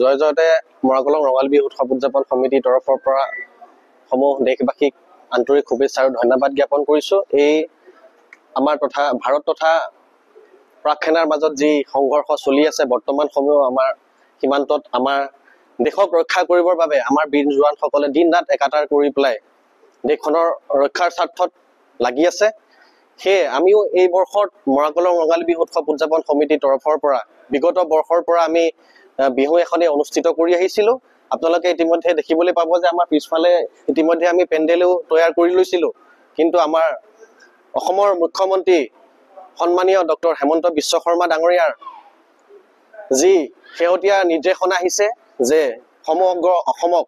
জয়তে মৰাকলং ৰঙালী বিহু উৎসৱ উদযাপন সমিতিৰ তৰফৰ পৰা সমূহ দেশবাসীক আন্তৰিক শুভেচ্ছা আৰু ধন্যবাদ জ্ঞাপন কৰিছোঁ। এই আমাৰ তথা ভাৰত তথা পাক সেনাৰ মাজত যি সংঘৰ্ষ চলি আছে বৰ্তমান সময়ও আমাৰ সীমান্তত আমাৰ দেশক ৰক্ষা কৰিবৰ বাবে আমাৰ বীৰ জোৱানসকলে দিন ৰাত একাকাৰ কৰি পেলাই দেশখনৰ ৰক্ষাৰ স্বাৰ্থত লাগি আছে। সেয়ে আমিও এই বৰ্ষত মৰাকলং ৰঙালী বিহু উৎসৱ উদযাপন সমিতিৰ তৰফৰ পৰা বিগত বৰ্ষৰ পৰা আমি বিহু এখনেই অনুষ্ঠিত কৰি আহিছিলোঁ। আপোনালোকে ইতিমধ্যে দেখিবলৈ পাব যে আমাৰ পিছফালে ইতিমধ্যে আমি পেণ্ডেলো তৈয়াৰ কৰি লৈছিলোঁ। কিন্তু আমাৰ অসমৰ মুখ্যমন্ত্ৰী সন্মানীয় ডক্টৰ হেমন্ত বিশ্ব শৰ্মা ডাঙৰীয়াৰ যি শেহতীয়া নিৰ্দেশনা আহিছে যে সমগ্ৰ অসমক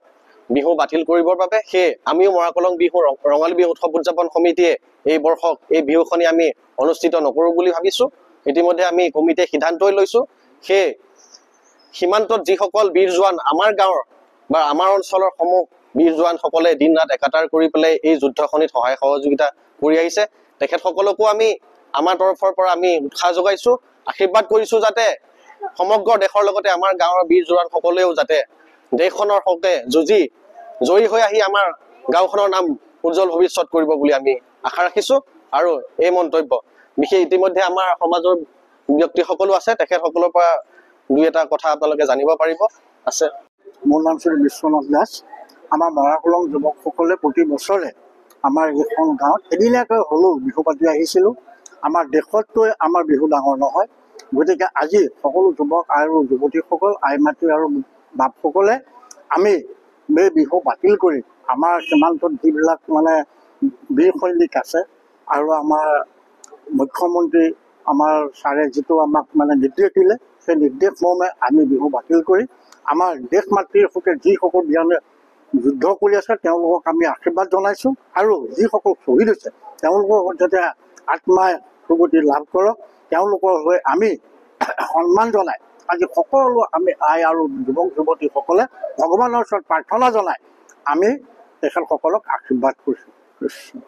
বিহু বাতিল কৰিবৰ বাবে, সেয়ে আমিও মৰাকলং বিহু ৰঙালী বিহু উৎসৱ উদযাপন সমিতিয়ে এই বৰ্ষক এই বিহুখনি আমি অনুষ্ঠিত নকৰোঁ বুলি ভাবিছোঁ। ইতিমধ্যে আমি কমিটিয়ে সিদ্ধান্তই লৈছোঁ। সেয়ে সীমান্তত যিসকল বীৰ জোৱান আমাৰ গাঁৱৰ বা আমাৰ অঞ্চলৰ সমূহ বীৰ জোৱানসকলে দিন ৰাত একাকাৰ কৰি পেলাই এই যুদ্ধখনিত সহায় সহযোগিতা কৰি আহিছে, তেখেতসকলকো আমি আমাৰ তৰফৰ পৰা আমি উৎসাহ যোগাইছোঁ, আশীৰ্বাদ কৰিছোঁ যাতে সমগ্ৰ দেশৰ লগতে আমাৰ গাঁৱৰ বীৰ জোৱানসকলেও যাতে দেশখনৰ হকে যুঁজি জয়ী হৈ আহি আমাৰ গাঁওখনৰ নাম উজ্জ্বল ভৱিষ্যত কৰিব বুলি আমি আশা ৰাখিছোঁ। আৰু এই মন্তব্য বিশেষ ইতিমধ্যে আমাৰ সমাজৰ ব্যক্তিসকলো আছে, তেখেতসকলৰ পৰা দুই এটা কথা আপোনালোকে জানিব পাৰিব আছে। মোৰ নাম শ্ৰী বিশ্বনাথ দাস। আমাৰ মৰাকলং যুৱকসকলে প্ৰতি বছৰে আমাৰ এইখন গাঁৱত এদিনীয়াকৈ হ'লেও বিহু পাতি আহিছিলোঁ। আমাৰ দেশতকৈ আমাৰ বিহু ডাঙৰ নহয়, গতিকে আজি সকলো যুৱক আৰু যুৱতীসকল আই মাতৃ আৰু বাপসকলে আমি এই বিহু বাতিল কৰি আমাৰ সীমান্তত যিবিলাক বীৰ সৈনিক আছে আৰু আমাৰ মুখ্যমন্ত্ৰী আমাৰ ছাৰে যিটো আমাক নিৰ্দেশ দিলে, সেই নিৰ্দেশ মৰ্মে আমি বিহু বাতিল কৰি আমাৰ দেশ মাতৃৰ হকে যিসকল বিয়ানে যুদ্ধ কৰি আছে তেওঁলোকক আমি আশীৰ্বাদ জনাইছোঁ। আৰু যিসকল শ্বহীদ হৈছে তেওঁলোকক যাতে আত্মাই সুগতি লাভ কৰক, তেওঁলোকৰ হৈ আমি সন্মান জনাই আজি সকলো আমি আই আৰু যুৱক যুৱতীসকলে ভগৱানৰ ওচৰত প্ৰাৰ্থনা জনাই আমি তেখেতসকলক আশীৰ্বাদ কৰিছোঁ।